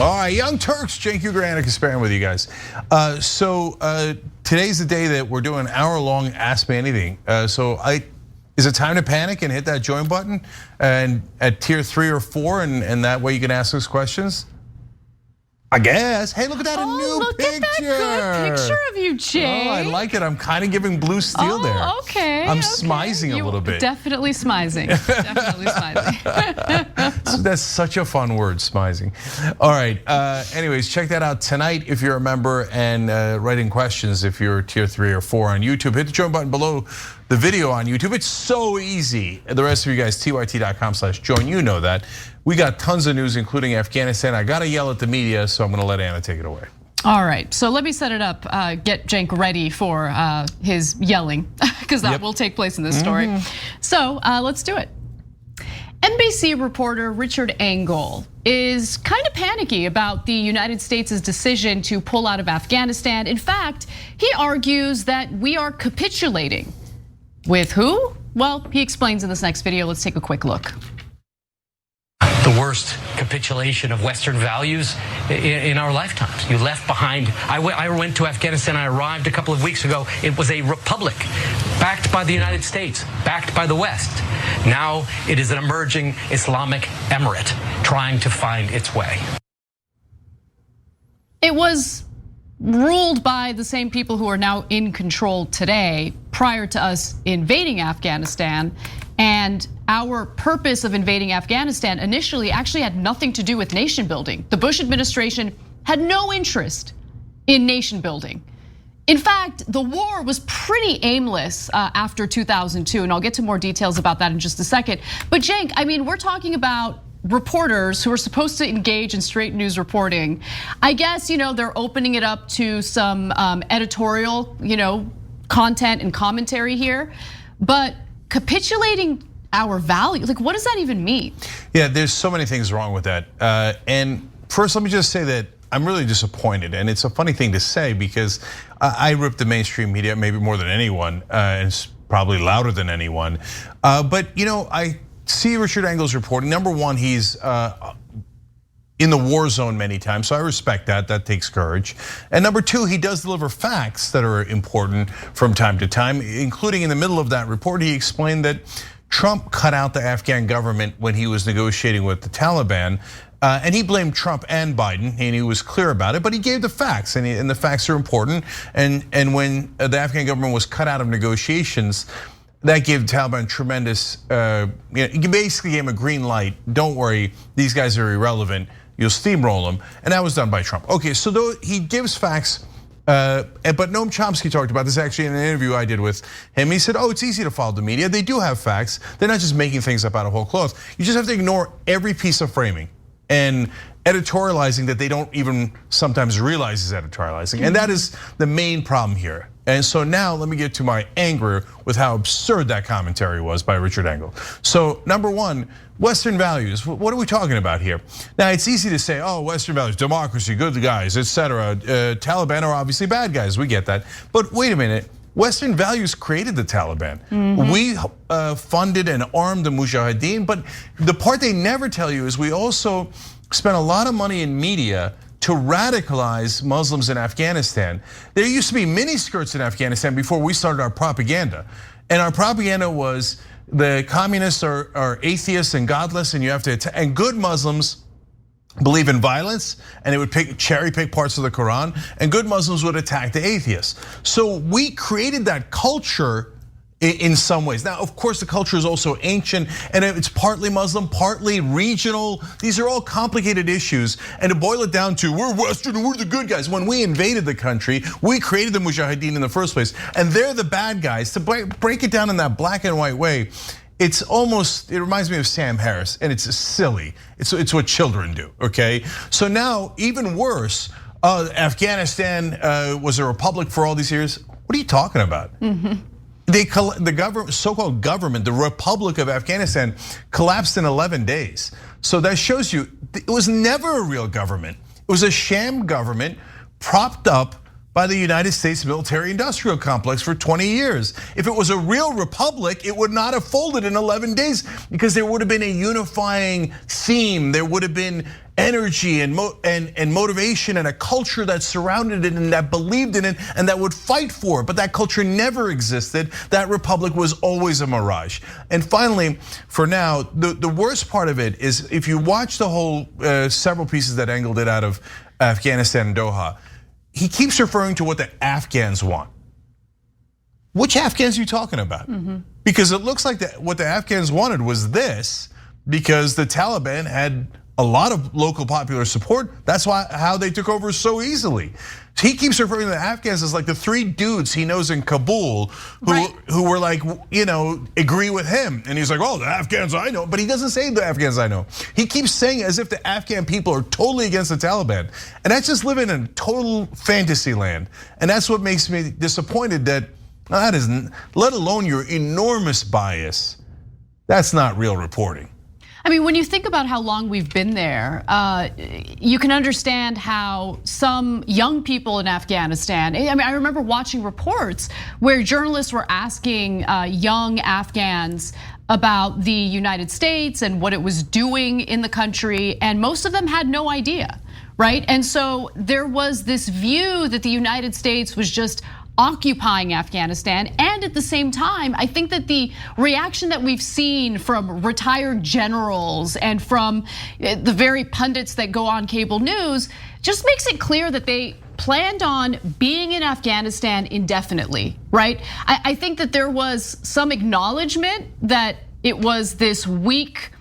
All right, Young Turks, Cenk Uygur Kasparyan with you guys. Today's the day that we're doing an hour-long Ask Me Anything. Is it time to panic and hit that join button and at tier 3 or 4, and that way you can ask us questions? I guess. Hey, look at that, a new picture. Look at that good picture of you, Jay. Oh, I like it. I'm kind of giving blue steel there. Okay. I'm smizing a little bit. Definitely smizing. Definitely smizing. So that's such a fun word, smizing. All right. Anyways, check that out tonight if you're a member, and write in questions if you're tier 3 or 4 on YouTube. Hit the join button below the video on YouTube. It's so easy. The rest of you guys, tyt.com/join. You know that. We got tons of news, including Afghanistan. I gotta yell at the media, so I'm gonna let Anna take it away. All right, so let me set it up, get Cenk ready for his yelling, because that will take place in this story. So let's do it. NBC reporter Richard Engel is kind of panicky about the United States' decision to pull out of Afghanistan. In fact, he argues that we are capitulating. With who? Well, he explains in this next video. Let's take a quick look. The worst capitulation of Western values in our lifetimes. You left behind. I went to Afghanistan. I arrived a couple of weeks ago. It was a republic backed by the United States, backed by the West. Now it is an emerging Islamic emirate trying to find its way. It was ruled by the same people who are now in control today prior to us invading Afghanistan. And our purpose of invading Afghanistan initially actually had nothing to do with nation building. The Bush administration had no interest in nation building. In fact, the war was pretty aimless after 2002, and I'll get to more details about that in just a second. But Cenk, I mean, we're talking about reporters who are supposed to engage in straight news reporting. I guess, they're opening it up to some editorial, content and commentary here, but capitulating our value, like what does that even mean? Yeah, there's so many things wrong with that. And first, let me just say that I'm really disappointed, and it's a funny thing to say because I rip the mainstream media maybe more than anyone, and it's probably louder than anyone. But I see Richard Engel's reporting. Number one, he's in the war zone many times, so I respect that. That takes courage. And number two, he does deliver facts that are important from time to time, including in the middle of that report, he explained that Trump cut out the Afghan government when he was negotiating with the Taliban. And he blamed Trump and Biden, and he was clear about it, but he gave the facts, and the facts are important. And when the Afghan government was cut out of negotiations, that gave the Taliban tremendous, you basically gave him a green light. Don't worry, these guys are irrelevant. You'll steamroll them, and that was done by Trump. Okay, so though he gives facts, but Noam Chomsky talked about this actually in an interview I did with him. He said, it's easy to follow the media. They do have facts. They're not just making things up out of whole cloth. You just have to ignore every piece of framing and editorializing that they don't even sometimes realize is editorializing. And that is the main problem here. And so now let me get to my anger with how absurd that commentary was by Richard Engel. So number one, Western values, what are we talking about here? Now it's easy to say, Western values, democracy, good guys, etc. Taliban are obviously bad guys, we get that. But wait a minute, Western values created the Taliban. We funded and armed the Mujahideen, but the part they never tell you is we also spent a lot of money in media to radicalize Muslims in Afghanistan. There used to be miniskirts in Afghanistan before we started our propaganda. And our propaganda was the communists are atheists and godless, and you have to, and good Muslims believe in violence, and it would cherry pick parts of the Quran, and good Muslims would attack the atheists. So we created that culture in some ways. Now, of course, the culture is also ancient, and it's partly Muslim, partly regional. These are all complicated issues, and to boil it down to, we're Western and we're the good guys. When we invaded the country, we created the Mujahideen in the first place, and they're the bad guys. To break it down in that black and white way, it reminds me of Sam Harris, and it's silly. It's what children do, okay? So now, even worse, Afghanistan was a republic for all these years. What are you talking about? The government, so-called government, the Republic of Afghanistan, collapsed in 11 days. So that shows you it was never a real government. It was a sham government propped up by the United States military-industrial complex for 20 years. If it was a real republic, it would not have folded in 11 days because there would have been a unifying theme. There would have been energy and motivation and a culture that surrounded it and that believed in it and that would fight for it. But that culture never existed. That republic was always a mirage. And finally, for now, the worst part of it is if you watch the whole several pieces that Engel did out of Afghanistan and Doha, he keeps referring to what the Afghans want. Which Afghans are you talking about? Because it looks like what the Afghans wanted was this, because the Taliban had a lot of local popular support. That's how they took over so easily. He keeps referring to the Afghans as like the three dudes he knows in Kabul who were like, agree with him. And he's like, oh, the Afghans I know. But he doesn't say the Afghans I know. He keeps saying as if the Afghan people are totally against the Taliban. And that's just living in total fantasy land. And that's what makes me disappointed that isn't, let alone your enormous bias, that's not real reporting. I mean, when you think about how long we've been there, you can understand how some young people in Afghanistan, I mean, I remember watching reports where journalists were asking young Afghans about the United States and what it was doing in the country, and most of them had no idea, right? And so there was this view that the United States was just occupying Afghanistan. And at the same time, I think that the reaction that we've seen from retired generals and from the very pundits that go on cable news just makes it clear that they planned on being in Afghanistan indefinitely, right? I think that there was some acknowledgement that it was this weak,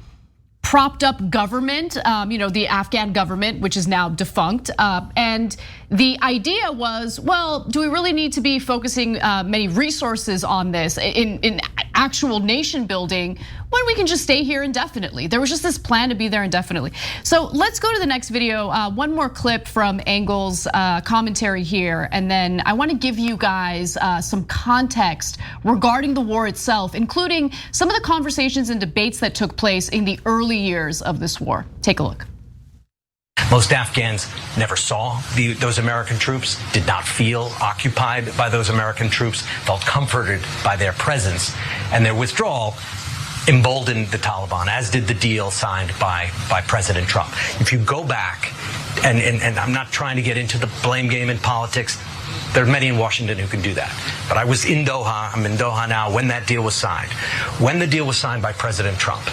propped up government, the Afghan government, which is now defunct. And the idea was, well, do we really need to be focusing many resources on this in actual nation building when we can just stay here indefinitely? There was just this plan to be there indefinitely. So let's go to the next video. One more clip from Engel's commentary here. And then I want to give you guys some context regarding the war itself, including some of the conversations and debates that took place in the early years of this war. Take a look. Most Afghans never saw those American troops, did not feel occupied by those American troops, felt comforted by their presence, and their withdrawal emboldened the Taliban, as did the deal signed by President Trump. If you go back, and I'm not trying to get into the blame game in politics, there are many in Washington who can do that. But I was in Doha, I'm in Doha now, when that deal was signed. When the deal was signed by President Trump,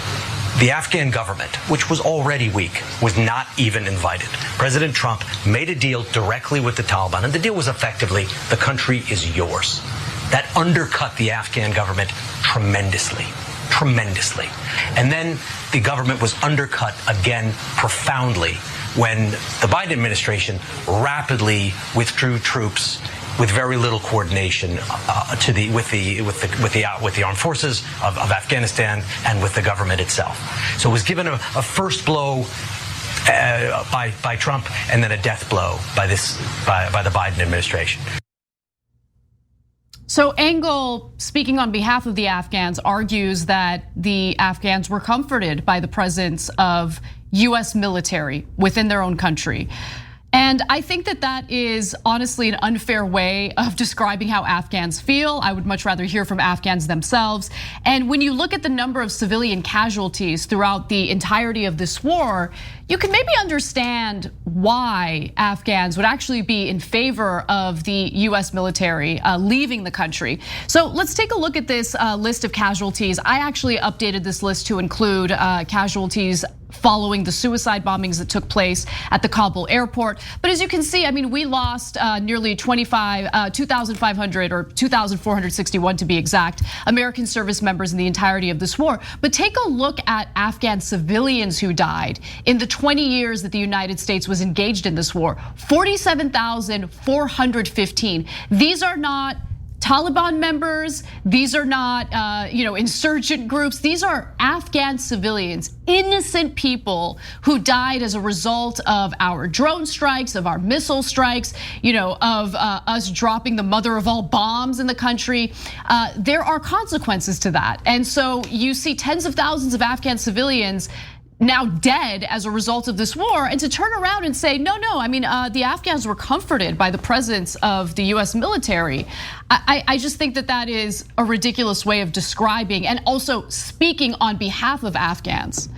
the Afghan government, which was already weak, was not even invited. President Trump made a deal directly with the Taliban, and the deal was effectively, the country is yours. That undercut the Afghan government tremendously. And then the government was undercut again profoundly when the Biden administration rapidly withdrew troops with very little coordination with the armed forces of Afghanistan and with the government itself. So it was given a first blow by Trump and then a death blow by the Biden administration. So Engel, speaking on behalf of the Afghans, argues that the Afghans were comforted by the presence of US military within their own country. And I think that that is honestly an unfair way of describing how Afghans feel. I would much rather hear from Afghans themselves. And when you look at the number of civilian casualties throughout the entirety of this war, you can maybe understand why Afghans would actually be in favor of the US military leaving the country. So let's take a look at this list of casualties. I actually updated this list to include casualties following the suicide bombings that took place at the Kabul airport. But as you can see, I mean, we lost nearly 2,500 or 2,461 to be exact, American service members in the entirety of this war. But take a look at Afghan civilians who died in the 20 years that the United States was engaged in this war, 47,415. These are not Taliban members, these are not insurgent groups, these are Afghan civilians, innocent people who died as a result of our drone strikes, of our missile strikes, of us dropping the mother of all bombs in the country. There are consequences to that. And so you see tens of thousands of Afghan civilians now dead as a result of this war, and to turn around and say, no, I mean, the Afghans were comforted by the presence of the US military. I just think that that is a ridiculous way of describing and also speaking on behalf of Afghans.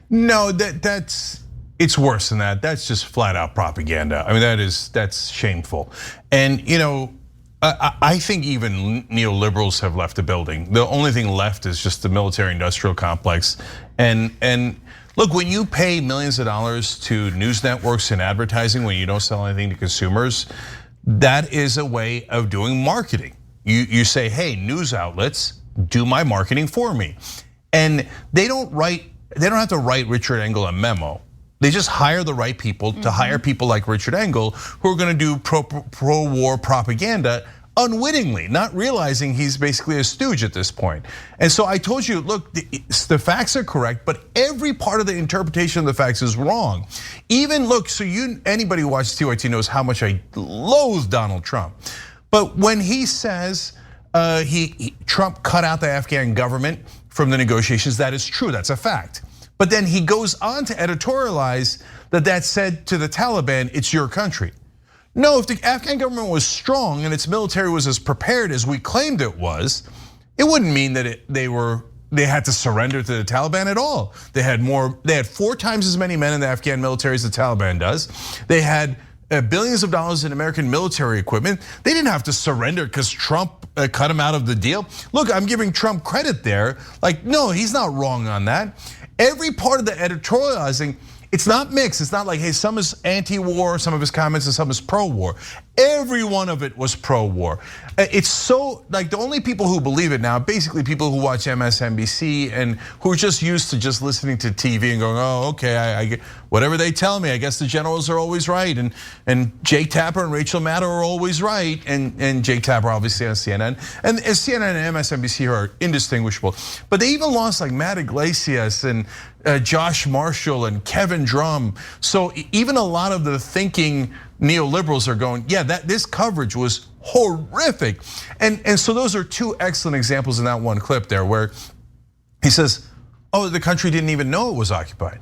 No, that's it's worse than that. That's just flat out propaganda. I mean, that's shameful. And I think even neoliberals have left the building. The only thing left is just the military-industrial complex. And look, when you pay millions of dollars to news networks and advertising when you don't sell anything to consumers, that is a way of doing marketing. You say, hey, news outlets, do my marketing for me. And they don't have to write Richard Engel a memo. They just hire the right people to hire people like Richard Engel who are going to do pro-war propaganda unwittingly, not realizing he's basically a stooge at this point. And so I told you, look, the facts are correct, but every part of the interpretation of the facts is wrong. Even look, so anybody who watches TYT knows how much I loathe Donald Trump. But when he says Trump cut out the Afghan government from the negotiations, that is true, that's a fact. But then he goes on to editorialize that said to the Taliban, it's your country. No, if the Afghan government was strong and its military was as prepared as we claimed it was, it wouldn't mean that they had to surrender to the Taliban at all. They had 4 times as many men in the Afghan military as the Taliban does. They had billions of dollars in American military equipment. They didn't have to surrender because Trump cut them out of the deal. Look, I'm giving Trump credit there. Like, no, he's not wrong on that. Every part of the editorializing, it's not mixed. It's not like, hey, some is anti-war, some of his comments, and some is pro-war. Every one of it was pro-war. It's so, like, the only people who believe it now, basically people who watch MSNBC and who are just used to just listening to TV and going, oh, okay, I get whatever they tell me. I guess the generals are always right, and Jake Tapper and Rachel Maddow are always right, and Jake Tapper obviously on CNN, and CNN and MSNBC are indistinguishable. But they even lost like Matt Iglesias and Josh Marshall and Kevin Drum. So even a lot of the thinking neoliberals are going, yeah, this coverage was horrific. And so those are 2 excellent examples in that one clip there where he says, oh, the country didn't even know it was occupied.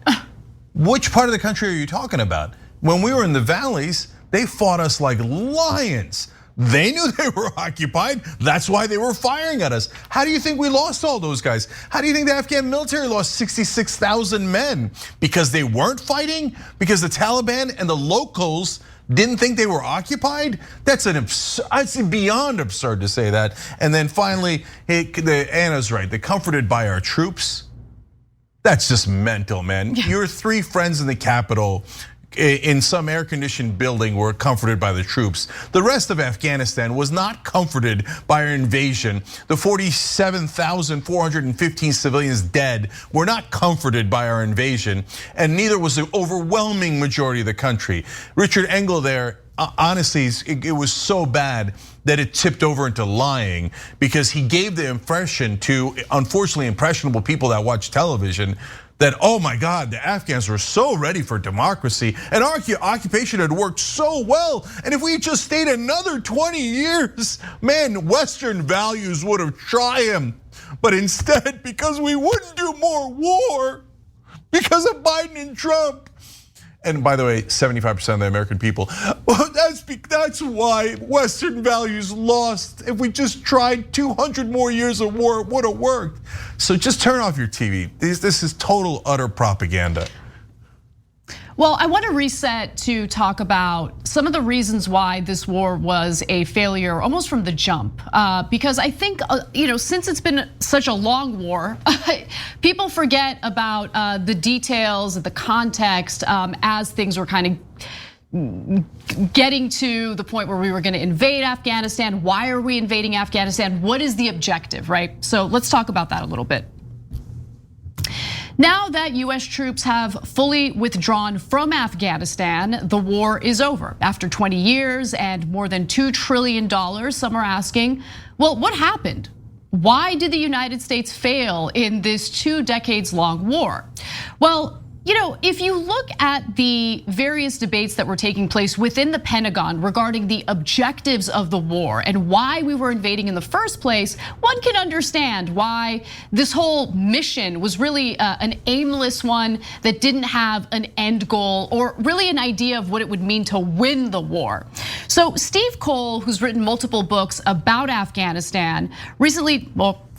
Which part of the country are you talking about? When we were in the valleys, they fought us like lions. They knew they were occupied. That's why they were firing at us. How do you think we lost all those guys? How do you think the Afghan military lost 66,000 men? Because they weren't fighting? Because the Taliban and the locals didn't think they were occupied? That's it's beyond absurd to say that. And then finally, Anna's right, they're comforted by our troops. That's just mental, man. Yeah. Your 3 friends in the Capitol in some air-conditioned building were comforted by the troops. The rest of Afghanistan was not comforted by our invasion. The 47,415 civilians dead were not comforted by our invasion, and neither was the overwhelming majority of the country. Richard Engel there, honestly, it was so bad that it tipped over into lying because he gave the impression to, unfortunately, impressionable people that watch television that, oh my God, the Afghans were so ready for democracy and our occupation had worked so well. And if we just stayed another 20 years, man, Western values would have triumphed. But instead, because we wouldn't do more war, because of Biden and Trump, and by the way, 75% of the American people, that's why Western values lost. If we just tried 200 more years of war, it would have worked. So just turn off your TV. This is total, utter propaganda. Well, I want to reset to talk about some of the reasons why this war was a failure almost from the jump. Because I think, since it's been such a long war, people forget about the details, the context as things were kind of getting to the point where we were going to invade Afghanistan. Why are we invading Afghanistan? What is the objective, right? So let's talk about that a little bit. Now that US troops have fully withdrawn from Afghanistan, the war is over. After 20 years and more than $2 trillion, some are asking, well, what happened? Why did the United States fail in this 2 decades long war? Well, if you look at the various debates that were taking place within the Pentagon regarding the objectives of the war and why we were invading in the first place, one can understand why this whole mission was really an aimless one that didn't have an end goal or really an idea of what it would mean to win the war. So Steve Cole, who's written multiple books about Afghanistan, recently,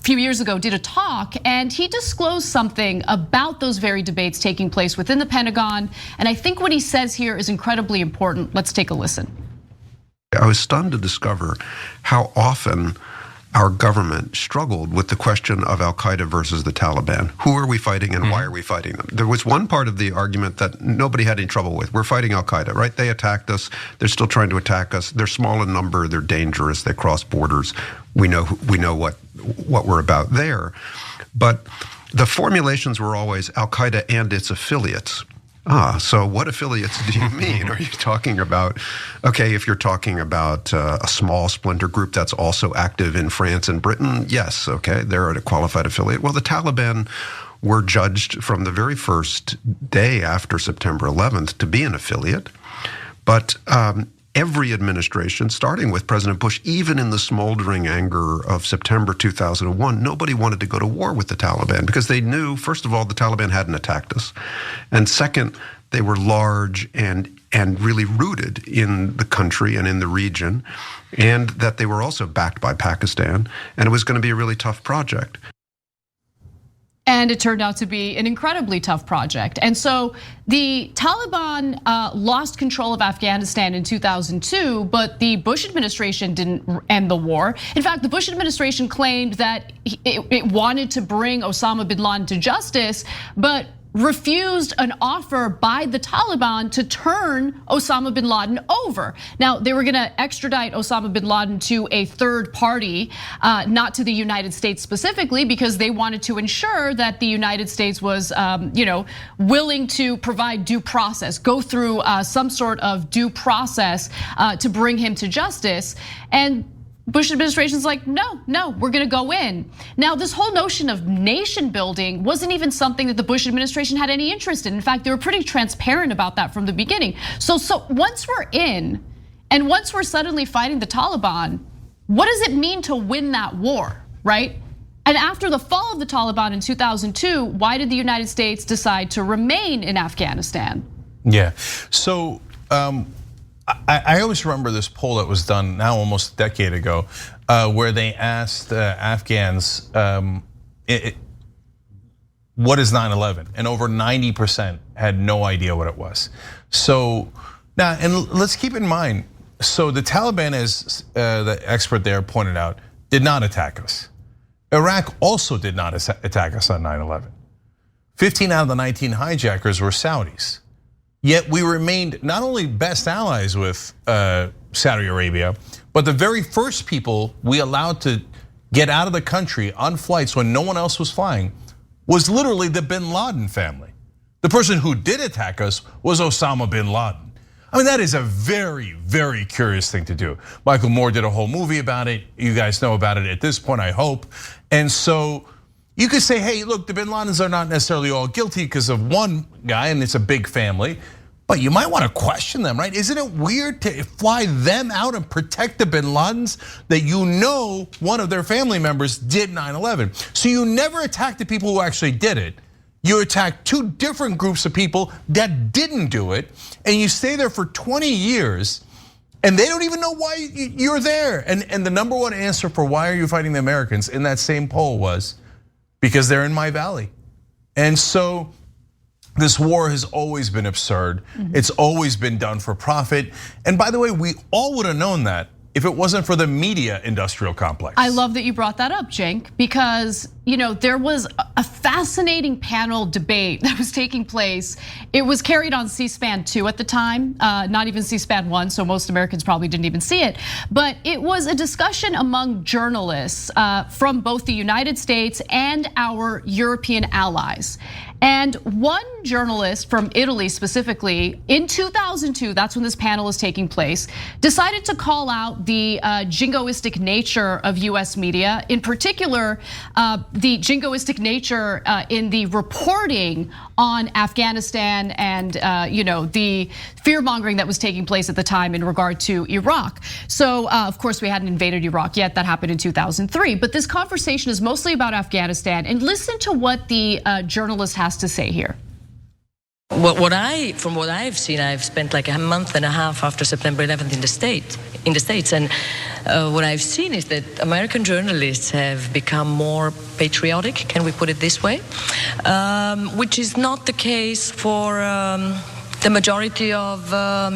few years ago did a talk, and he disclosed something about those very debates taking place within the Pentagon. And I think what he says here is incredibly important. Let's take a listen. I was stunned to discover how often our government struggled with the question of Al-Qaeda versus the Taliban. Who are we fighting and why are we fighting them? There was one part of the argument that nobody had any trouble with. We're fighting Al-Qaeda, right? They attacked us. They're still trying to attack us. They're small in number. They're dangerous. They cross borders. We know what we're about there. But the formulations were always Al-Qaeda and its affiliates. So what affiliates do you mean? Are you talking about, okay, if you're talking about a small splinter group that's also active in France and Britain, yes, okay, they're a qualified affiliate. Well, the Taliban were judged from the very first day after September 11th to be an affiliate. But every administration, starting with President Bush, even in the smoldering anger of September 2001, nobody wanted to go to war with the Taliban because they knew, first of all, the Taliban hadn't attacked us. And second, they were large and really rooted in the country and in the region, and that they were also backed by Pakistan, and it was going to be a really tough project. And it turned out to be an incredibly tough project. And so the Taliban lost control of Afghanistan in 2002, but the Bush administration didn't end the war. In fact, the Bush administration claimed that it wanted to bring Osama bin Laden to justice, but refused an offer by the Taliban to turn Osama bin Laden over. Now, they were gonna extradite Osama bin Laden to a third party, not to the United States specifically, because they wanted to ensure that the United States was willing to provide due process, go through some sort of due process to bring him to justice. And Bush administration's like, no, we're gonna go in. Now, this whole notion of nation building wasn't even something that the Bush administration had any interest in. In fact, they were pretty transparent about that from the beginning. So once we're in, and once we're suddenly fighting the Taliban, what does it mean to win that war, right? And after the fall of the Taliban in 2002, why did the United States decide to remain in Afghanistan? Yeah, so I always remember this poll that was done now almost a decade ago, where they asked Afghans, what is 9/11? And over 90% had no idea what it was. So now, and let's keep in mind, so the Taliban, as the expert there pointed out, did not attack us. Iraq also did not attack us on 9/11. 15 out of the 19 hijackers were Saudis. Yet we remained not only best allies with Saudi Arabia, but the very first people we allowed to get out of the country on flights when no one else was flying was literally the bin Laden family. The person who did attack us was Osama bin Laden. I mean, that is a very, very curious thing to do. Michael Moore did a whole movie about it. You guys know about it at this point, I hope. And so you could say, hey, look, the bin Ladens are not necessarily all guilty because of one guy and it's a big family. But you might want to question them, right? Isn't it weird to fly them out and protect the bin Ladens that you know one of their family members did 9/11? So you never attack the people who actually did it. You attack two different groups of people that didn't do it, and you stay there for 20 years, and they don't even know why you're there. And the number one answer for why are you fighting the Americans in that same poll was, because they're in my valley. And so this war has always been absurd. It's always been done for profit. And by the way, we all would have known that if it wasn't for the media industrial complex. I love that you brought that up, Cenk, because there was a fascinating panel debate that was taking place. It was carried on C-SPAN 2 at the time, not even C-SPAN 1, so most Americans probably didn't even see it. But it was a discussion among journalists from both the United States and our European allies. And one journalist from Italy specifically, in 2002, that's when this panel is taking place, decided to call out the jingoistic nature of US media, in particular, the jingoistic nature in the reporting on Afghanistan and the fear mongering that was taking place at the time in regard to Iraq. So of course we hadn't invaded Iraq yet, that happened in 2003. But this conversation is mostly about Afghanistan, and listen to what the journalist has to say here. From what I've seen, I've spent like a month and a half after September 11th in the States, and what I've seen is that American journalists have become more patriotic. Can we put it this way? Which is not the case for the majority of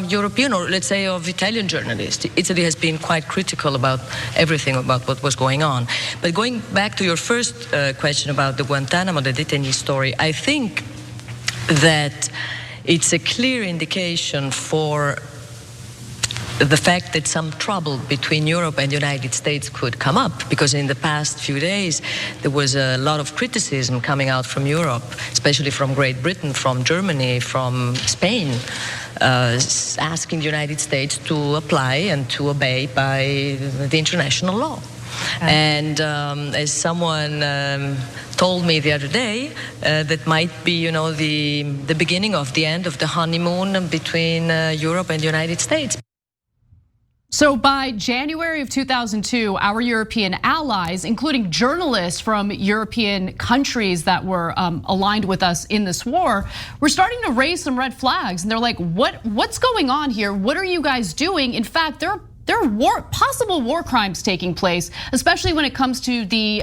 European, or let's say of Italian journalists. Italy has been quite critical about everything about what was going on. But going back to your first question about the Guantanamo, the detainee story, I think that it's a clear indication for the fact that some trouble between Europe and the United States could come up, because in the past few days there was a lot of criticism coming out from Europe, especially from Great Britain, from Germany, from Spain, asking the United States to apply and to obey by the international law. And as someone told me the other day, that might be, the beginning of the end of the honeymoon between Europe and the United States. So by January of 2002, our European allies, including journalists from European countries that were aligned with us in this war, were starting to raise some red flags. And they're like, what's going on here? What are you guys doing? In fact, there are possible war crimes taking place, especially when it comes to the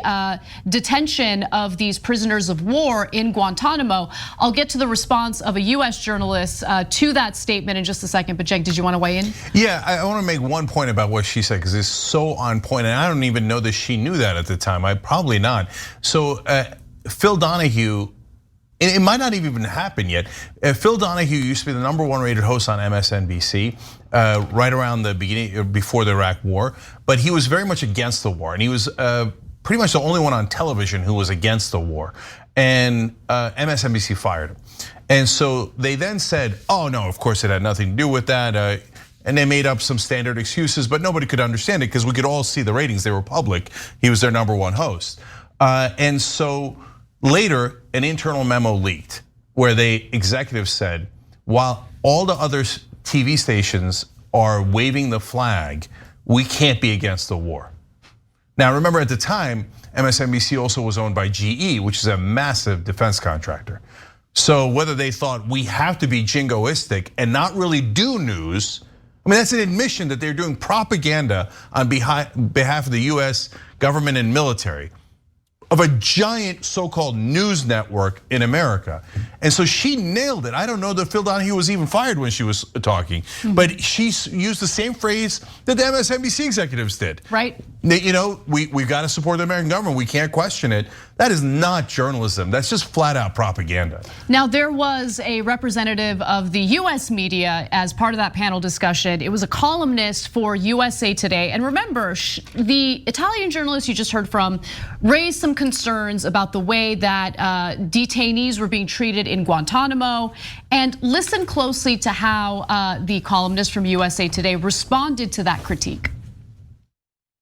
detention of these prisoners of war in Guantanamo. I'll get to the response of a US journalist to that statement in just a second, but Jake, did you want to weigh in? Yeah, I want to make one point about what she said, because it's so on point, and I don't even know that she knew that at the time. Probably not. So Phil Donahue, it might not even happen yet. Phil Donahue used to be the #1 rated host on MSNBC right around the beginning, before the Iraq War, but he was very much against the war, and he was pretty much the only one on television who was against the war, and MSNBC fired him. And so they then said, oh no, of course it had nothing to do with that, and they made up some standard excuses, but nobody could understand it because we could all see the ratings, they were public. He was their #1 host. And so later, an internal memo leaked where the executives said, while all the other TV stations are waving the flag, we can't be against the war. Now, remember at the time, MSNBC also was owned by GE, which is a massive defense contractor. So whether they thought we have to be jingoistic and not really do news, I mean, that's an admission that they're doing propaganda on behalf of the US government and military of a giant so-called news network in America. And so she nailed it. I don't know that Phil Donahue was even fired when she was talking, but she used the same phrase that the MSNBC executives did. Right. We've got to support the American government. We can't question it. That is not journalism. That's just flat out propaganda. Now, there was a representative of the US media as part of that panel discussion. It was a columnist for USA Today. And remember, the Italian journalist you just heard from raised some concerns about the way that detainees were being treated in Guantanamo. And listen closely to how the columnist from USA Today responded to that critique.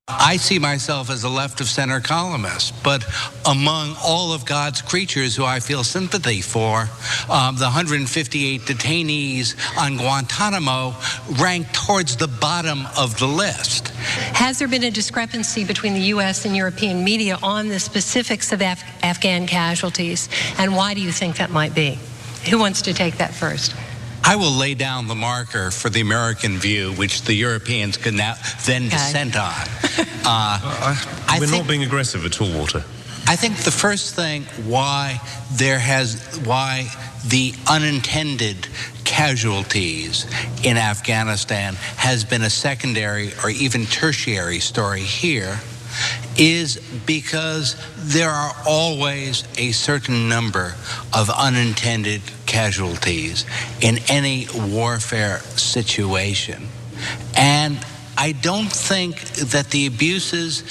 I see myself as a left of center columnist, but among all of God's creatures who I feel sympathy for, the 158 detainees on Guantanamo rank towards the bottom of the list. Has there been a discrepancy between the US and European media on the specifics of Afghan casualties, and why do you think that might be? Who wants to take that first? I will lay down the marker for the American view, which the Europeans can now then dissent on. We're not being aggressive at all, Walter. I think the first thing why the unintended casualties in Afghanistan has been a secondary or even tertiary story here is because there are always a certain number of unintended casualties in any warfare situation. And I don't think that the abuses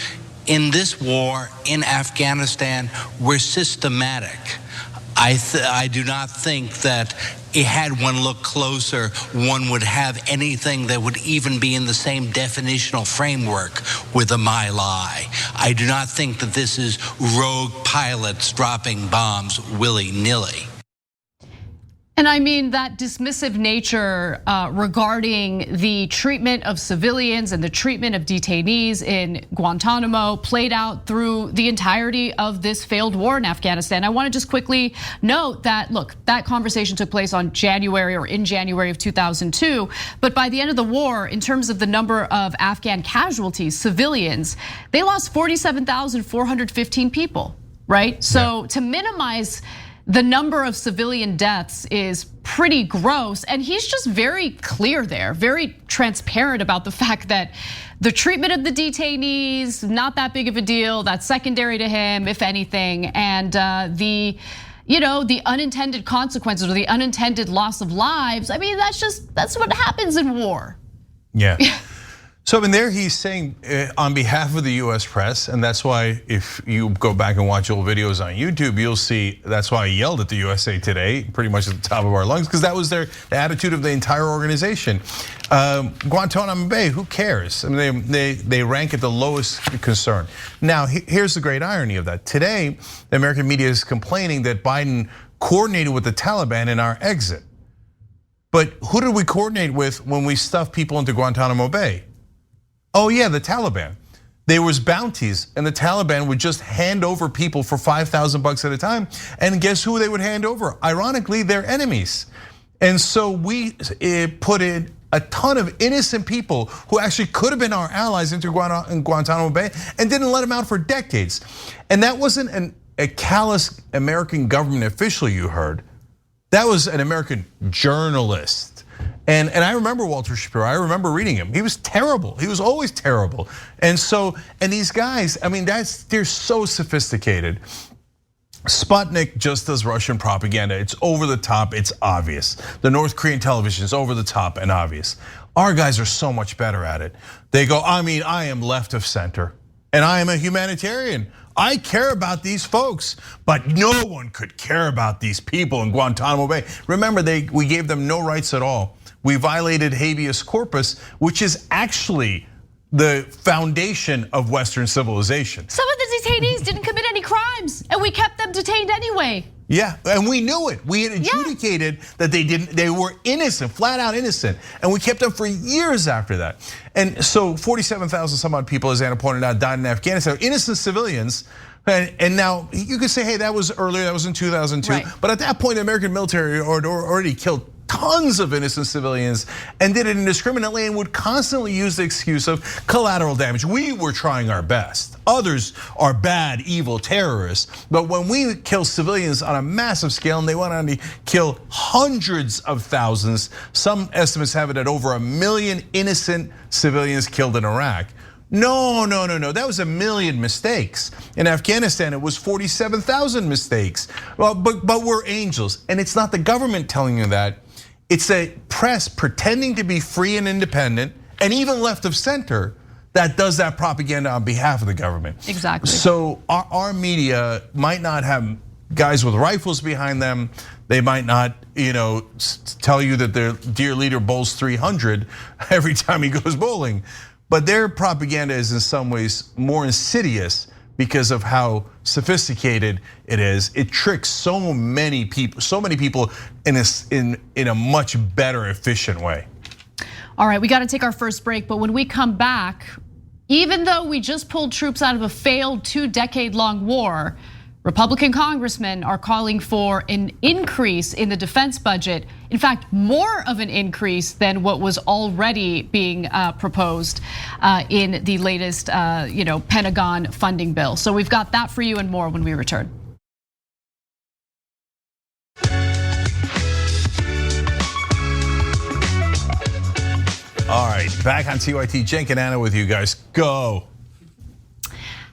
in this war in Afghanistan were systematic. I do not think that had one looked closer, one would have anything that would even be in the same definitional framework with a My Lai. I do not think that this is rogue pilots dropping bombs willy-nilly. And I mean, that dismissive nature regarding the treatment of civilians and the treatment of detainees in Guantanamo played out through the entirety of this failed war in Afghanistan. I want to just quickly note that, look, that conversation took place in January of 2002. But by the end of the war, in terms of the number of Afghan casualties, civilians, they lost 47,415 people, right? So to minimize the number of civilian deaths is pretty gross, and he's just very clear there, very transparent about the fact that the treatment of the detainees, not that big of a deal, that's secondary to him, if anything, and the unintended consequences or the unintended loss of lives, I mean, that's what happens in war. Yeah. So in there, he's saying on behalf of the US press, and that's why if you go back and watch old videos on YouTube, you'll see that's why I yelled at the USA Today pretty much at the top of our lungs, because that was the attitude of the entire organization. Guantanamo Bay, who cares? I mean, they rank at the lowest concern. Now, here's the great irony of that. Today, the American media is complaining that Biden coordinated with the Taliban in our exit. But who did we coordinate with when we stuffed people into Guantanamo Bay? Oh yeah, the Taliban. There was bounties, and the Taliban would just hand over people for $5,000 at a time. And guess who they would hand over? Ironically, their enemies. And so we put in a ton of innocent people who actually could have been our allies into Guantanamo Bay and didn't let them out for decades. And that wasn't a callous American government official you heard. That was an American journalist. And I remember Walter Shapiro, I remember reading him. He was terrible, he was always terrible. And these guys, I mean, they're so sophisticated. Sputnik just does Russian propaganda. It's over the top, it's obvious. The North Korean television is over the top and obvious. Our guys are so much better at it. They go, I mean, I am left of center and I am a humanitarian. I care about these folks, but no one could care about these people in Guantanamo Bay. Remember, we gave them no rights at all. We violated habeas corpus, which is actually the foundation of Western civilization. Some of the detainees didn't commit any crimes, and we kept them detained anyway. Yeah, and we knew it. We had adjudicated that they didn't. They were innocent, flat out innocent, and we kept them for years after that. And so 47,000 some odd people, as Anna pointed out, died in Afghanistan, innocent civilians. And now you could say, hey, that was earlier, that was in 2002. Right. But at that point, the American military already killed tons of innocent civilians and did it indiscriminately and would constantly use the excuse of collateral damage. We were trying our best. Others are bad, evil terrorists. But when we kill civilians on a massive scale, and they went on to kill hundreds of thousands, some estimates have it at over 1 million innocent civilians killed in Iraq. No, that was 1 million mistakes. In Afghanistan, it was 47,000 mistakes. Well, but we're angels, and it's not the government telling you that. It's a press pretending to be free and independent, and even left of center, that does that propaganda on behalf of the government. Exactly. So our media might not have guys with rifles behind them. They might not, tell you that their dear leader bowls 300 every time he goes bowling. But their propaganda is in some ways more insidious because of how sophisticated it is. It tricks so many people in a much better, efficient way. All right, we got to take our first break, but when we come back, even though we just pulled troops out of a failed 2-decade-long war, Republican congressmen are calling for an increase in the defense budget. In fact, more of an increase than what was already being proposed in the latest Pentagon funding bill. So we've got that for you and more when we return. All right, back on TYT, Cenk and Anna with you guys. Go.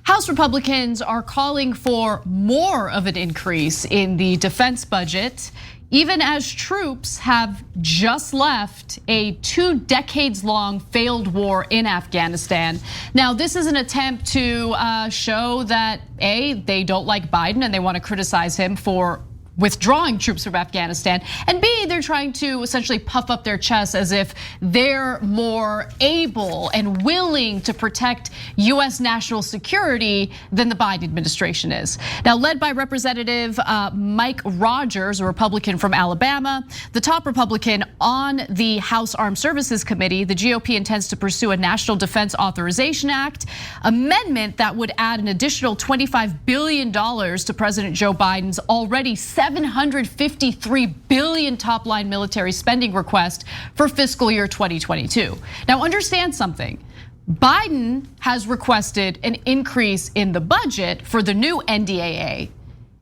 House Republicans are calling for more of an increase in the defense budget, even as troops have just left a 2-decades-long failed war in Afghanistan. Now, this is an attempt to show that A, they don't like Biden and they want to criticize him for withdrawing troops from Afghanistan, and B, they're trying to essentially puff up their chests as if they're more able and willing to protect US national security than the Biden administration is. Now, led by Representative Mike Rogers, a Republican from Alabama, the top Republican on the House Armed Services Committee, the GOP intends to pursue a National Defense Authorization Act amendment that would add an additional $25 billion to President Joe Biden's already $753 billion top-line military spending request for fiscal year 2022. Now, understand something. Biden has requested an increase in the budget for the new NDAA,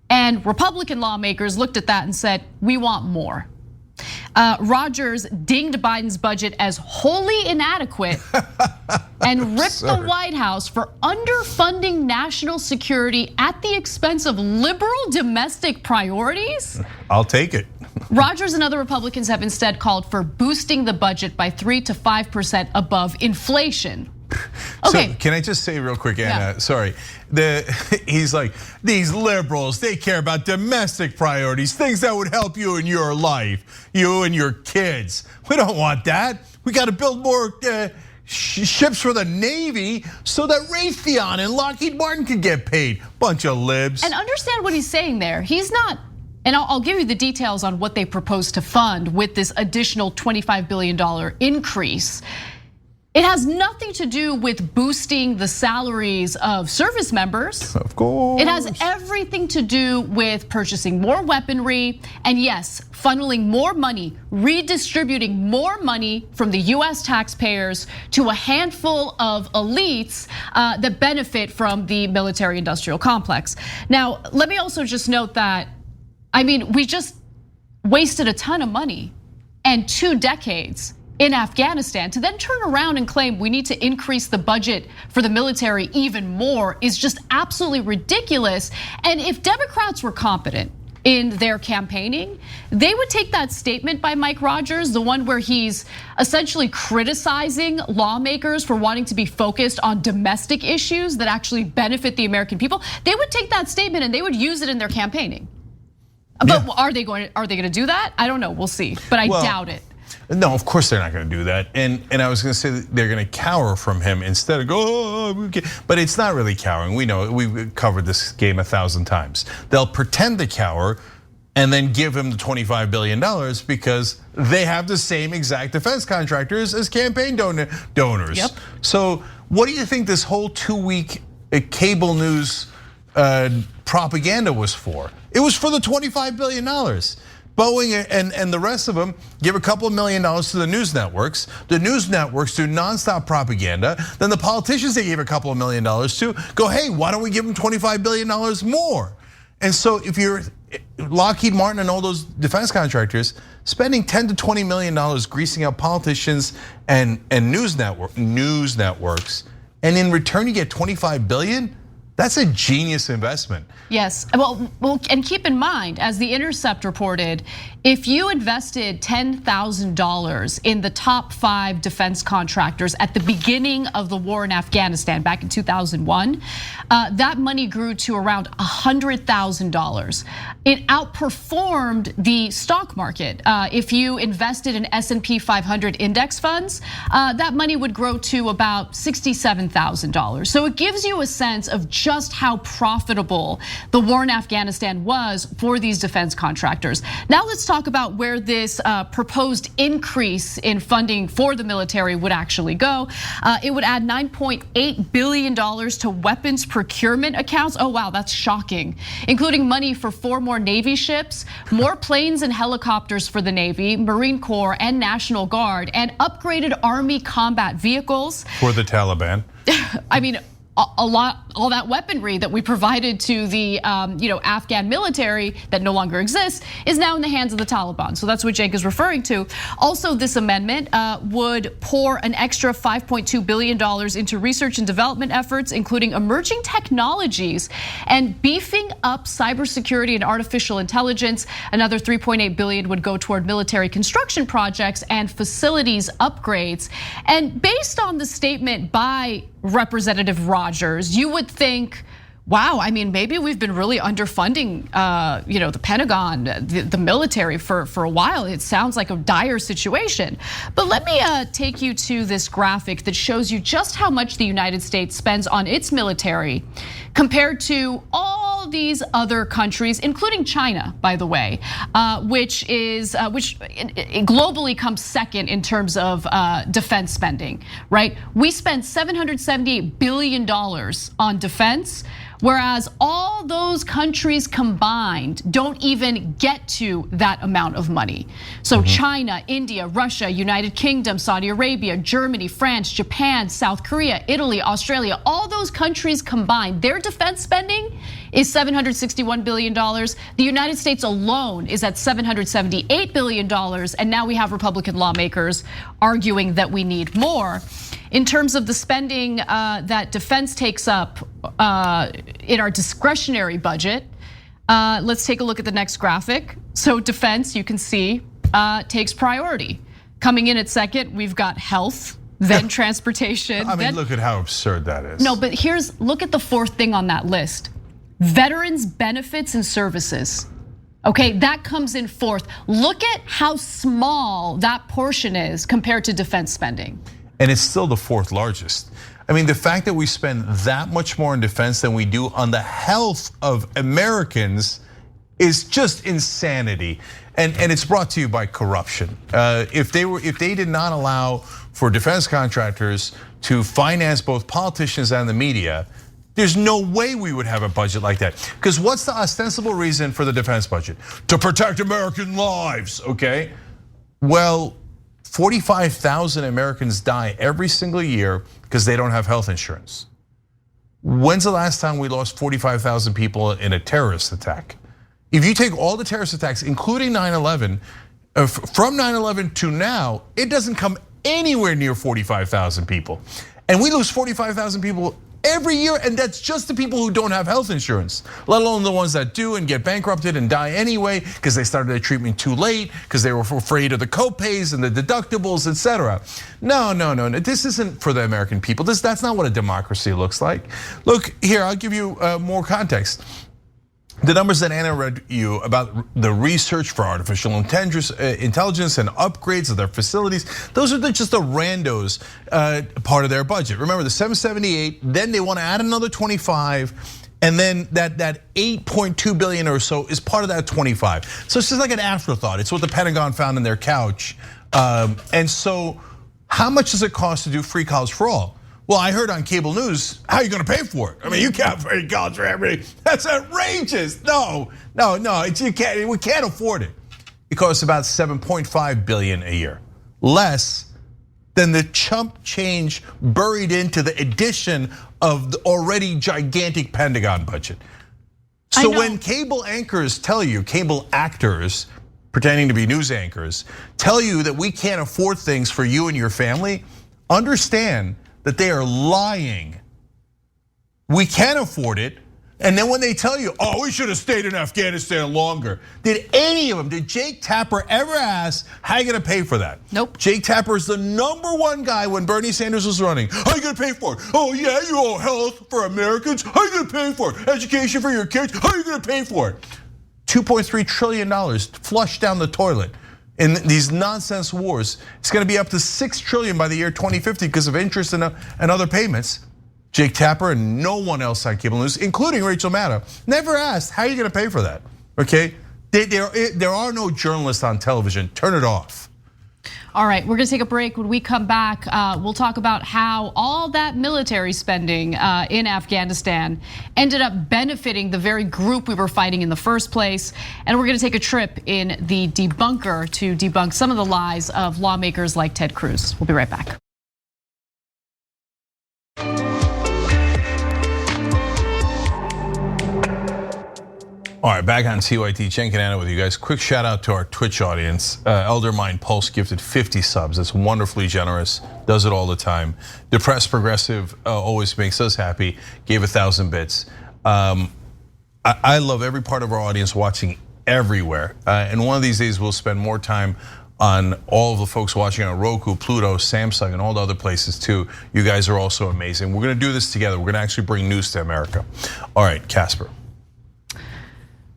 and Republican lawmakers looked at that and said, we want more. Rogers dinged Biden's budget as wholly inadequate and ripped the White House for underfunding national security at the expense of liberal domestic priorities. I'll take it. Rogers and other Republicans have instead called for boosting the budget by 3 to 5% above inflation. Okay. So can I just say real quick, Anna? Yeah. Sorry. He's like, these liberals, they care about domestic priorities, things that would help you in your life, you and your kids. We don't want that. We got to build more ships for the Navy so that Raytheon and Lockheed Martin can get paid. Bunch of libs. And understand what he's saying there. He's not, and I'll give you the details on what they propose to fund with this additional $25 billion increase. It has nothing to do with boosting the salaries of service members. Of course. It has everything to do with purchasing more weaponry and, yes, funneling more money, redistributing more money from the US taxpayers to a handful of elites that benefit from the military industrial complex. Now, let me also just note that, I mean, we just wasted a ton of money and 2 decades in Afghanistan. To then turn around and claim we need to increase the budget for the military even more is just absolutely ridiculous. And if Democrats were competent in their campaigning, they would take that statement by Mike Rogers, the one where he's essentially criticizing lawmakers for wanting to be focused on domestic issues that actually benefit the American people. They would take that statement and they would use it in their campaigning. But are they going to do that? I don't know, we'll see, but I doubt it. No, of course they're not going to do that. And I was going to say that they're going to cower from him instead of go, but it's not really cowering. We know, we've covered this game 1,000 times. They'll pretend to cower and then give him the $25 billion because they have the same exact defense contractors as campaign donors. Yep. So what do you think this whole 2-week cable news propaganda was for? It was for the $25 billion. Boeing and the rest of them give a couple of $1 million to the news networks. The news networks do nonstop propaganda. Then the politicians they gave a couple of $1 million to go, hey, why don't we give them $25 billion more? And so if you're Lockheed Martin and all those defense contractors spending $10 to $20 million greasing up politicians and news networks, and in return you get $25 billion, that's a genius investment. Yes, well, and keep in mind, as The Intercept reported, if you invested $10,000 in the top 5 defense contractors at the beginning of the war in Afghanistan back in 2001, that money grew to around $100,000. It outperformed the stock market. If you invested in S&P 500 index funds, that money would grow to about $67,000. So it gives you a sense of just how profitable the war in Afghanistan was for these defense contractors. Now let's talk about where this proposed increase in funding for the military would actually go. It would add $9.8 billion to weapons procurement accounts. Oh wow, that's shocking. Including money for 4 more Navy ships, more planes and helicopters for the Navy, Marine Corps and National Guard, and upgraded Army combat vehicles. For the Taliban. I mean, all that weaponry that we provided to the Afghan military that no longer exists is now in the hands of the Taliban. So that's what Jake is referring to. Also, this amendment would pour an extra $5.2 billion into research and development efforts, including emerging technologies and beefing up cybersecurity and artificial intelligence. Another $3.8 billion would go toward military construction projects and facilities upgrades. And based on the statement by Representative Rogers, you would think wow, I mean, maybe we've been really underfunding, the Pentagon, the military for a while. It sounds like a dire situation. But let me take you to this graphic that shows you just how much the United States spends on its military compared to all these other countries, including China, by the way, which globally comes second in terms of defense spending, right? We spend $778 billion on defense, whereas all those countries combined don't even get to that amount of money. So China, India, Russia, United Kingdom, Saudi Arabia, Germany, France, Japan, South Korea, Italy, Australia, all those countries combined, their defense spending is $761 billion. The United States alone is at $778 billion, and now we have Republican lawmakers arguing that we need more. In terms of the spending that defense takes up in our discretionary budget, let's take a look at the next graphic. So defense, you can see, takes priority. Coming in at second, we've got health, then transportation. I mean, look at how absurd that is. No, but look at the fourth thing on that list. Veterans benefits and services. Okay, that comes in fourth. Look at how small that portion is compared to defense spending. And it's still the fourth largest. I mean, the fact that we spend that much more in defense than we do on the health of Americans is just insanity. And it's brought to you by corruption. If they did not allow for defense contractors to finance both politicians and the media, there's no way we would have a budget like that. Because what's the ostensible reason for the defense budget? To protect American lives, okay? Well, 45,000 Americans die every single year because they don't have health insurance. When's the last time we lost 45,000 people in a terrorist attack? If you take all the terrorist attacks, including 9/11, from 9/11 to now, it doesn't come anywhere near 45,000 people. And we lose 45,000 people every year, and that's just the people who don't have health insurance, let alone the ones that do and get bankrupted and die anyway because they started their treatment too late, because they were afraid of the co-pays and the deductibles, etc. No, this isn't for the American people. That's not what a democracy looks like. Look, here, I'll give you more context. The numbers that Anna read you about the research for artificial intelligence and upgrades of their facilities, those are just the randos part of their budget. Remember the 778, then they want to add another 25, and then that 8.2 billion or so is part of that 25. So it's just like an afterthought. It's what the Pentagon found in their couch. And so how much does it cost to do free college for all? Well, I heard on cable news, how are you gonna pay for it? I mean, you can't pay college for everybody. That's outrageous. No, we can't afford it. It costs about 7.5 billion a year, less than the chump change buried into the addition of the already gigantic Pentagon budget. So when cable anchors tell you, cable actors pretending to be news anchors, tell you that we can't afford things for you and your family, understand that they are lying. We can afford it. And then when they tell you, oh, we should have stayed in Afghanistan longer. Did any of them, did Jake Tapper ever ask, how are you gonna pay for that? Nope. Jake Tapper is the #1 guy when Bernie Sanders was running. How are you gonna pay for it? Oh yeah, you owe health for Americans. How are you gonna pay for it? Education for your kids. How are you gonna pay for it? $2.3 trillion flushed down the toilet. In these nonsense wars, it's gonna be up to $6 trillion by the year 2050 because of interest and other payments. Jake Tapper and no one else on cable news, including Rachel Maddow, never asked, how are you gonna pay for that, okay? There are no journalists on television, turn it off. All right, we're gonna take a break. When we come back, we'll talk about how all that military spending in Afghanistan ended up benefiting the very group we were fighting in the first place. And we're gonna take a trip in the debunker to debunk some of the lies of lawmakers like Ted Cruz. We'll be right back. All right, back on TYT, Cenk and Anna with you guys. Quick shout out to our Twitch audience. Elder Mind Pulse gifted 50 subs. That's wonderfully generous, does it all the time. Depressed Progressive always makes us happy, gave 1,000 bits. I love every part of our audience watching everywhere. And one of these days we'll spend more time on all of the folks watching on Roku, Pluto, Samsung, and all the other places too. You guys are also amazing. We're gonna do this together. We're gonna actually bring news to America. All right, Casper.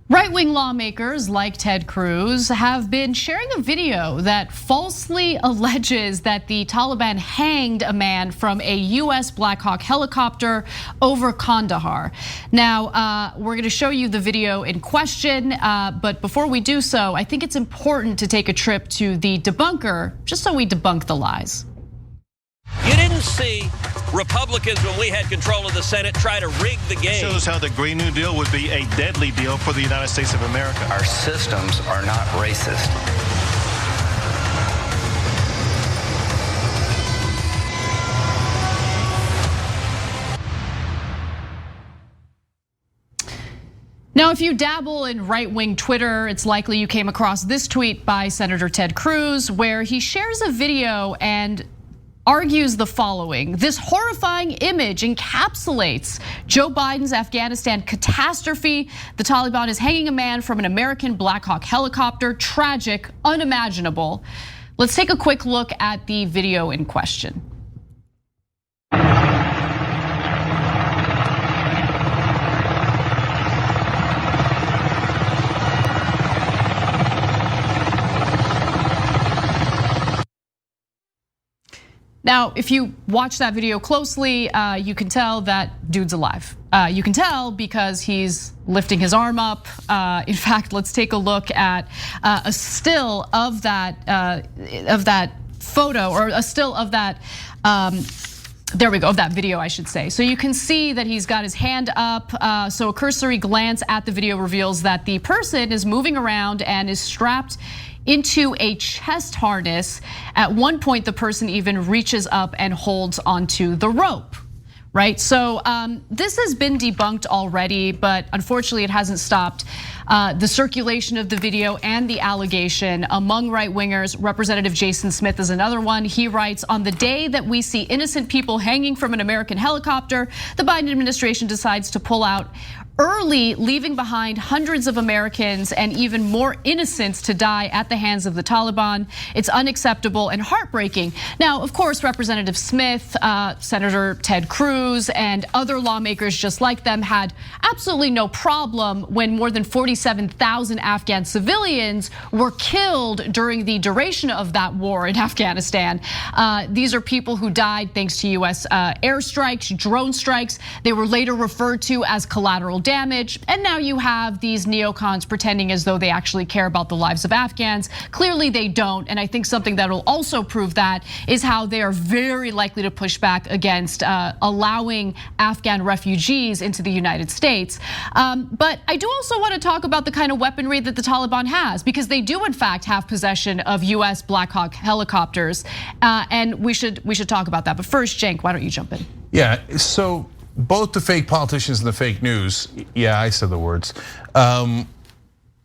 Right-wing lawmakers like Ted Cruz have been sharing a video that falsely alleges that the Taliban hanged a man from a US Black Hawk helicopter over Kandahar. Now, we're gonna show you the video in question, but before we do so, I think it's important to take a trip to the debunker, just so we debunk the lies. You didn't see Republicans, when we had control of the Senate, try to rig the game. Shows how the Green New Deal would be a deadly deal for the United States of America. Our systems are not racist. Now, if you dabble in right-wing Twitter, it's likely you came across this tweet by Senator Ted Cruz, where he shares a video and argues the following: this horrifying image encapsulates Joe Biden's Afghanistan catastrophe. The Taliban is hanging a man from an American Black Hawk helicopter. Tragic, unimaginable. Let's take a quick look at the video in question. Now, if you watch that video closely, you can tell that dude's alive. You can tell because he's lifting his arm up. In fact, let's take a look at a still of that photo, or a still of that. There we go, of that video, I should say. So you can see that he's got his hand up. So a cursory glance at the video reveals that the person is moving around and is strapped into a chest harness. At one point, the person even reaches up and holds onto the rope, right? So this has been debunked already, but unfortunately it hasn't stopped the circulation of the video and the allegation among right-wingers. Representative Jason Smith is another one. He writes, on the day that we see innocent people hanging from an American helicopter, the Biden administration decides to pull out early, leaving behind hundreds of Americans and even more innocents to die at the hands of the Taliban. It's unacceptable and heartbreaking. Now, of course, Representative Smith, Senator Ted Cruz, and other lawmakers just like them had absolutely no problem when more than 47,000 Afghan civilians were killed during the duration of that war in Afghanistan. These are people who died thanks to US airstrikes, drone strikes. They were later referred to as collateral damage, and now you have these neocons pretending as though they actually care about the lives of Afghans. Clearly they don't, and I think something that will also prove that is how they are very likely to push back against allowing Afghan refugees into the United States. But I do also want to talk about the kind of weaponry that the Taliban has, because they do in fact have possession of US Black Hawk helicopters, and we should talk about that. But first, Cenk, why don't you jump in? Yeah, so both the fake politicians and the fake news, yeah, I said the words, have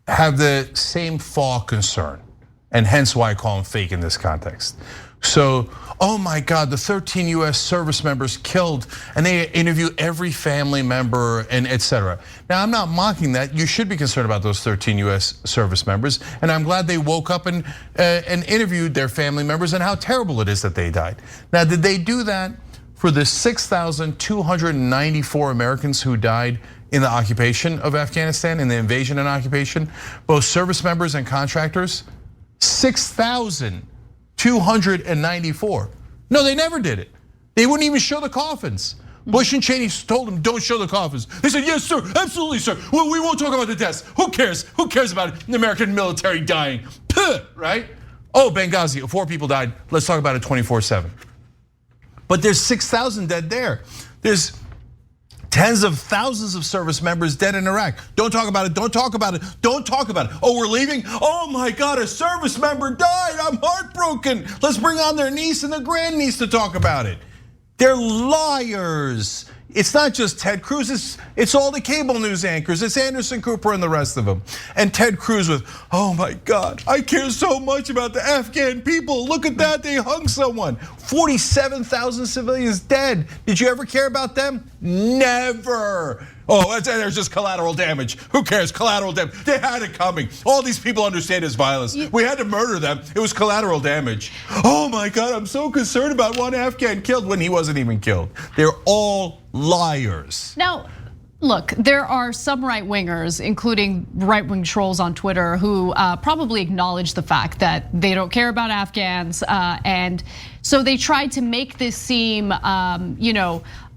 the same fall concern, and hence why I call them fake in this context. So, oh my God, the 13 US service members killed, and they interview every family member and etc. Now, I'm not mocking that. You should be concerned about those 13 US service members, and I'm glad they woke up and interviewed their family members and how terrible it is that they died. Now, did they do that for the 6,294 Americans who died in the occupation of Afghanistan, in the invasion and occupation, both service members and contractors? 6,294. No, they never did it. They wouldn't even show the coffins. Bush and Cheney told them, don't show the coffins. They said, yes, sir, absolutely, sir. Well, we won't talk about the deaths. Who cares? Who cares about the American military dying? Puh, right? Oh, Benghazi, 4 people died. Let's talk about it 24/7. But there's 6,000 dead there. There's tens of thousands of service members dead in Iraq. Don't talk about it, don't talk about it, don't talk about it. Oh, we're leaving? Oh my God, a service member died, I'm heartbroken. Let's bring on their niece and their grandniece to talk about it. They're liars. it's not just Ted Cruz, it's all the cable news anchors. It's Anderson Cooper and the rest of them. And Ted Cruz with, oh my God, I care so much about the Afghan people. Look at that, they hung someone. 47,000 civilians dead. Did you ever care about them? Never. Oh, there's just collateral damage. Who cares? Collateral damage. They had it coming. All these people understand it's violence. We had to murder them. It was collateral damage. Oh my God, I'm so concerned about one Afghan killed when he wasn't even killed. They're all liars. Now, look, there are some right-wingers, including right-wing trolls on Twitter, who probably acknowledge the fact that they don't care about Afghans, and so they tried to make this seem,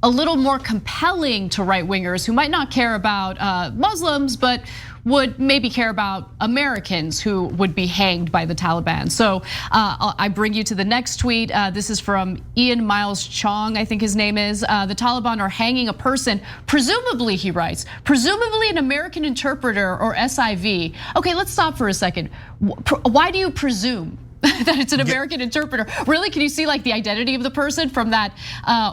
a little more compelling to right-wingers who might not care about Muslims, but would maybe care about Americans who would be hanged by the Taliban. So I bring you to the next tweet. This is from Ian Miles Chong, I think his name is. The Taliban are hanging a person, presumably, he writes, presumably an American interpreter or SIV. Okay, let's stop for a second. Why do you presume that it's an American interpreter? Really, can you see like the identity of the person from that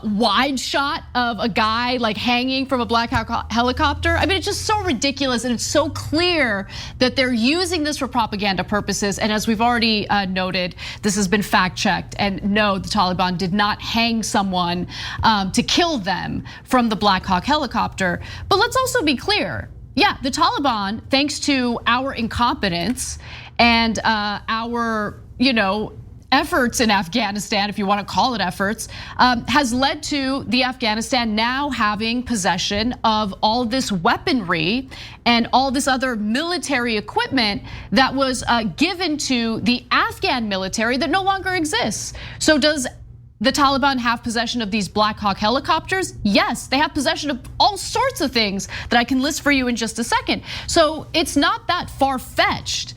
wide shot of a guy like hanging from a Black Hawk helicopter? I mean, it's just so ridiculous, and it's so clear that they're using this for propaganda purposes. And as we've already noted, this has been fact checked. And no, the Taliban did not hang someone to kill them from the Black Hawk helicopter. But let's also be clear. Yeah, the Taliban, thanks to our incompetence and our efforts in Afghanistan, if you want to call it efforts, has led to the Afghanistan now having possession of all this weaponry and all this other military equipment that was given to the Afghan military that no longer exists. So does the Taliban have possession of these Black Hawk helicopters? Yes, they have possession of all sorts of things that I can list for you in just a second. So it's not that far-fetched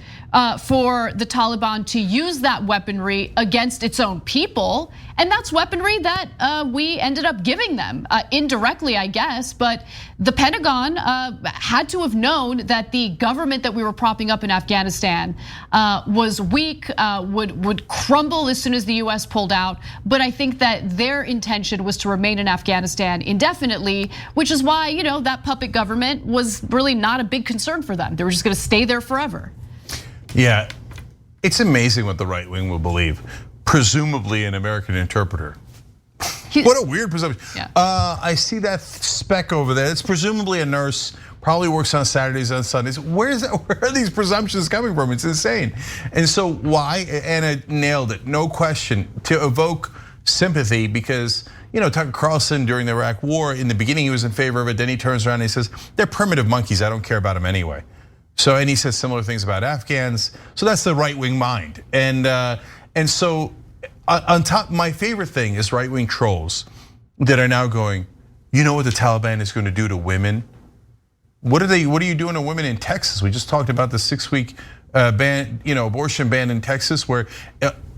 for the Taliban to use that weaponry against its own people. And that's weaponry that we ended up giving them indirectly, I guess. But the Pentagon had to have known that the government that we were propping up in Afghanistan was weak, would crumble as soon as the US pulled out. But I think that their intention was to remain in Afghanistan indefinitely, which is why, that puppet government was really not a big concern for them. They were just gonna stay there forever. Yeah, it's amazing what the right wing will believe. Presumably an American interpreter. What a weird presumption. Yeah. I see that speck over there. It's presumably a nurse, probably works on Saturdays and Sundays. Where are these presumptions coming from? It's insane. And so why? Anna nailed it, no question, to evoke sympathy because Tucker Carlson during the Iraq War, in the beginning he was in favor of it, then he turns around and he says, they're primitive monkeys, I don't care about them anyway. So, and he says similar things about Afghans. So that's the right wing mind. And so on top, my favorite thing is right wing trolls that are now going, you know what the Taliban is going to do to women? What are you doing to women in Texas? We just talked about the 6-week ban, abortion ban in Texas, where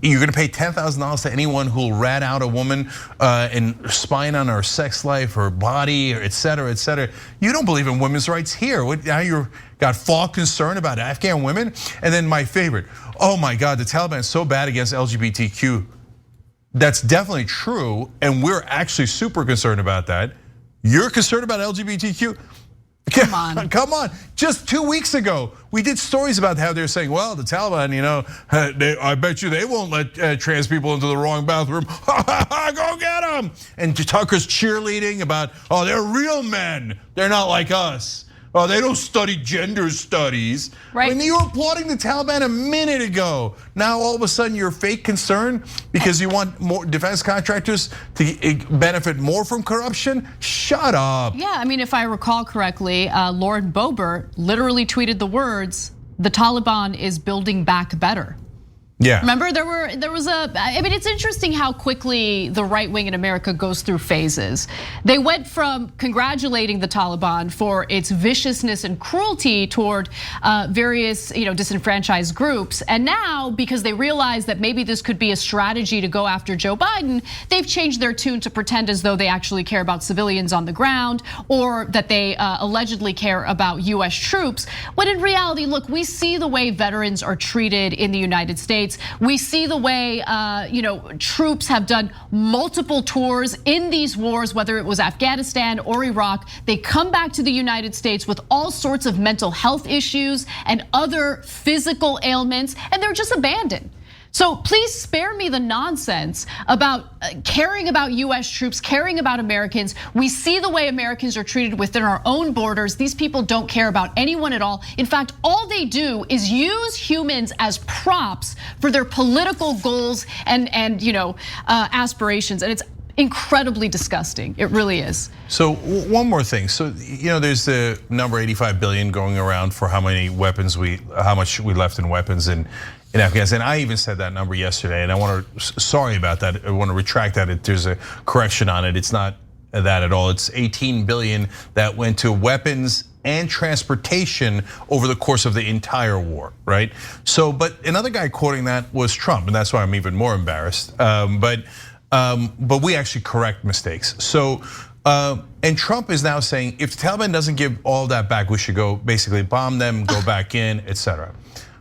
you're going to pay $10,000 to anyone who will rat out a woman and spying on her sex life, her body, et cetera, et cetera. You don't believe in women's rights here. Now you're got false concern about Afghan women. And then my favorite, oh my God, the Taliban is so bad against LGBTQ. That's definitely true, and we're actually super concerned about that. You're concerned about LGBTQ? Come on. Come on. Just 2 weeks ago, we did stories about how they're saying, well, the Taliban, I bet you they won't let trans people into the wrong bathroom. Go get them. And Tucker's cheerleading about, oh, they're real men. They're not like us. Oh, they don't study gender studies. Right. When you were applauding the Taliban a minute ago, now all of a sudden you're fake concerned because you want more defense contractors to benefit more from corruption? Shut up. Yeah, I mean, if I recall correctly, Lauren Boebert literally tweeted the words, the Taliban is building back better. Yeah. Remember, it's interesting how quickly the right wing in America goes through phases. They went from congratulating the Taliban for its viciousness and cruelty toward various, disenfranchised groups. And now, because they realize that maybe this could be a strategy to go after Joe Biden, they've changed their tune to pretend as though they actually care about civilians on the ground or that they allegedly care about US troops. When in reality, look, we see the way veterans are treated in the United States. States. We see the way troops have done multiple tours in these wars, whether it was Afghanistan or Iraq. They come back to the United States with all sorts of mental health issues and other physical ailments, and they're just abandoned. So please spare me the nonsense about caring about US troops, caring about Americans. We see the way Americans are treated within our own borders. These people don't care about anyone at all. In fact, all they do is use humans as props for their political goals and aspirations. And it's incredibly disgusting. It really is. So one more thing. So there's the number 85 billion going around for how much we left in weapons in Afghanistan. I even said that number yesterday, and I want to, sorry about that. I want to retract that. There's a correction on it. It's not that at all. It's 18 billion that went to weapons and transportation over the course of the entire war, right? So, but another guy quoting that was Trump, and that's why I'm even more embarrassed. But we actually correct mistakes. So, and Trump is now saying if the Taliban doesn't give all that back, we should go basically bomb them, go back in, etc.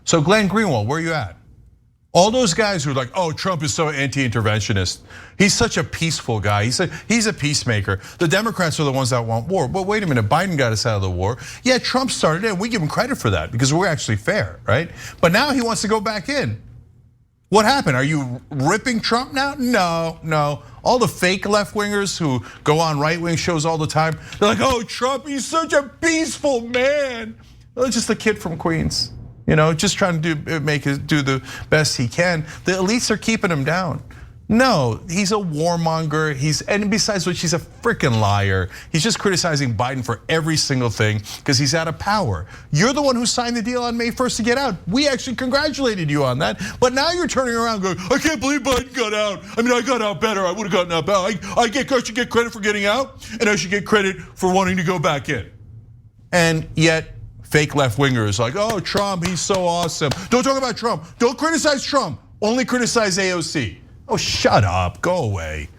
So Glenn Greenwald, where are you at? All those guys who are like, oh, Trump is so anti-interventionist. He's such a peaceful guy. He's a peacemaker. The Democrats are the ones that want war. But wait a minute, Biden got us out of the war. Yeah, Trump started it, and we give him credit for that because we're actually fair, right? But now he wants to go back in. What happened? Are you ripping Trump now? No. All the fake left-wingers who go on right-wing shows all the time, they're like, oh, Trump, he's such a peaceful man. Well, it's just a kid from Queens. Just trying to do the best he can. The elites are keeping him down. No, he's a warmonger. And besides which, he's a freaking liar. He's just criticizing Biden for every single thing because he's out of power. You're the one who signed the deal on May 1st to get out. We actually congratulated you on that. But now you're turning around going, I can't believe Biden got out. I mean, I got out better. I would have gotten out better. I should get credit for getting out, and I should get credit for wanting to go back in. And yet, fake left-wingers like, oh, Trump, he's so awesome. Don't talk about Trump. Don't criticize Trump. Only criticize AOC. Oh, shut up. Go away.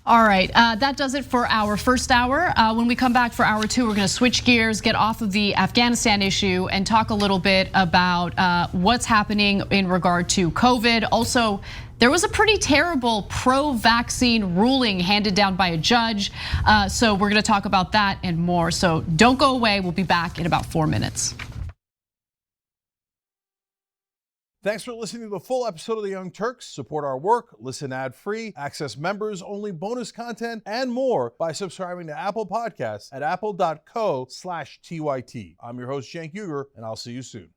All right, that does it for our first hour. When we come back for hour two, we're gonna switch gears, get off of the Afghanistan issue and talk a little bit about what's happening in regard to COVID. Also, there was a pretty terrible pro-vaccine ruling handed down by a judge. So we're gonna talk about that and more. So don't go away, we'll be back in about 4 minutes. Thanks for listening to the full episode of The Young Turks. Support our work, listen ad-free, access members-only bonus content, and more by subscribing to Apple Podcasts at apple.co/TYT. I'm your host, Cenk Uygur, and I'll see you soon.